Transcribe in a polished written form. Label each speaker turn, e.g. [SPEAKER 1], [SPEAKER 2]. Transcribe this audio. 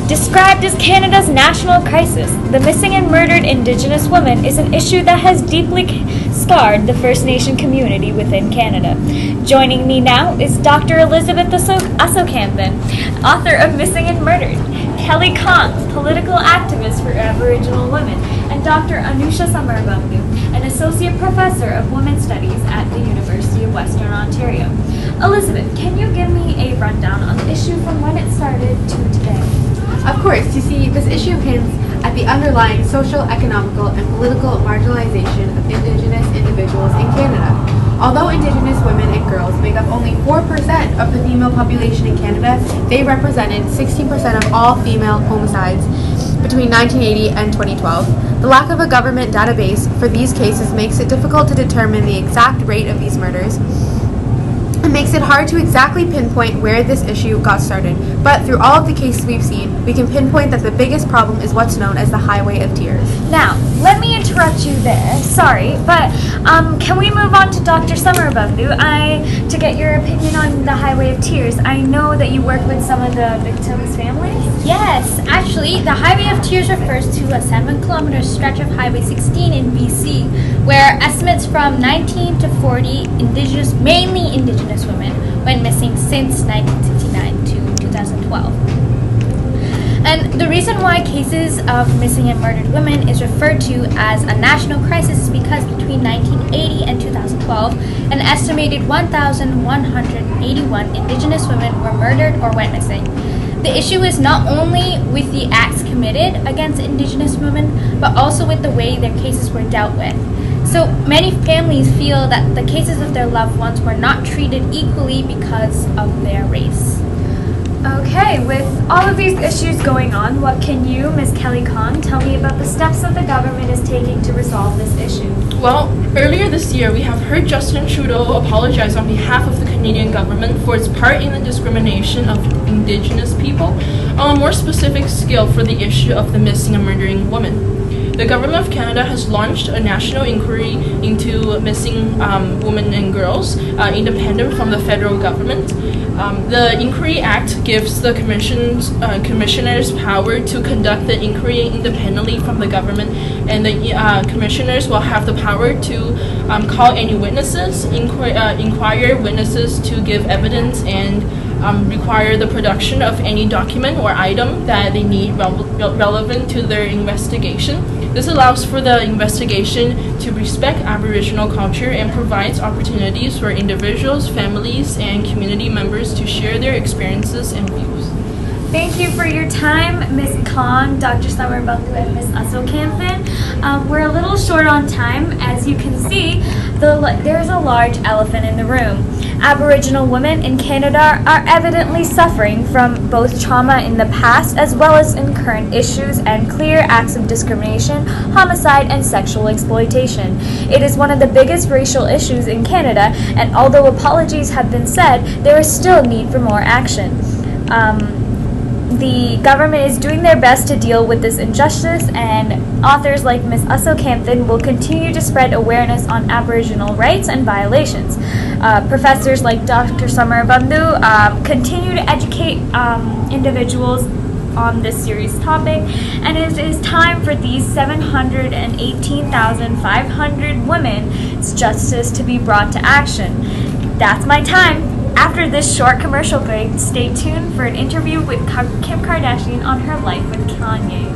[SPEAKER 1] Described as Canada's national crisis, the missing and murdered Indigenous woman is an issue that has deeply scarred the First Nation community within Canada. Joining me now is Dr. Elizabeth Asokampan, author of Missing and Murdered, Kelly Kong, political activist for Aboriginal women, and Dr. Anusha Samarabambu, an associate professor of women's studies at the University of Western Ontario. Elizabeth, can you give me a rundown on the issue from when it started to today?
[SPEAKER 2] Of course, you see, this issue hints at the underlying social, economical, and political marginalization of Indigenous individuals in Canada. Although Indigenous women and girls make up only 4% of the female population in Canada, they represented 16% of all female homicides between 1980 and 2012. The lack of a government database for these cases makes it difficult to determine the exact rate of these murders. It makes it hard to exactly pinpoint where this issue got started, but through all of the cases we've seen, we can pinpoint that the biggest problem is what's known as the Highway of Tears.
[SPEAKER 1] Now, let me interrupt you there. Sorry, but can we move on to Dr. Samarabambu to get your opinion on the Highway of Tears? I know that you work with some of the victims' families.
[SPEAKER 3] Yes, actually, the Highway of Tears refers to a 7-kilometer stretch of Highway 16 in BC, where estimates from 19 to 40 mainly Indigenous women went missing since 1969 to 2012. And the reason why cases of missing and murdered women is referred to as a national crisis is because between 1980 and 2012, an estimated 1,181 Indigenous women were murdered or went missing. The issue is not only with the acts committed against Indigenous women, but also with the way their cases were dealt with. So many families feel that the cases of their loved ones were not treated equally because of their race.
[SPEAKER 1] Okay, with all of these issues going on, what can you, Ms. Kelly Kong, tell me about the steps that the government is taking to resolve this issue?
[SPEAKER 4] Well, earlier this year, we have heard Justin Trudeau apologize on behalf of the Canadian government for its part in the discrimination of Indigenous people, on a more specific scale for the issue of the missing and murdering women. The Government of Canada has launched a national inquiry into missing women and girls, independent from the federal government. The Inquiry Act gives the commissioners power to conduct the inquiry independently from the government, and the commissioners will have the power to call any witnesses, inquire witnesses to give evidence, and require the production of any document or item that they need relevant to their investigation. This allows for the investigation to respect Aboriginal culture and provides opportunities for individuals, families, and community members to share their experiences and views.
[SPEAKER 1] Thank you for your time, Ms. Kong, Dr. Samarabambu, and Ms. Asokampan. We're a little short on time. As you can see, there's a large elephant in the room. Aboriginal women in Canada are evidently suffering from both trauma in the past as well as in current issues and clear acts of discrimination, homicide, and sexual exploitation. It is one of the biggest racial issues in Canada, and although apologies have been said, there is still need for more action. The government is doing their best to deal with this injustice, and authors like Ms. Asokampan will continue to spread awareness on Aboriginal rights and violations. Professors like Dr. Samarabambu continue to educate individuals on this serious topic, and it is time for these 718,500 women's justice to be brought to action. That's my time. After this short commercial break, stay tuned for an interview with Kim Kardashian on her life with Kanye.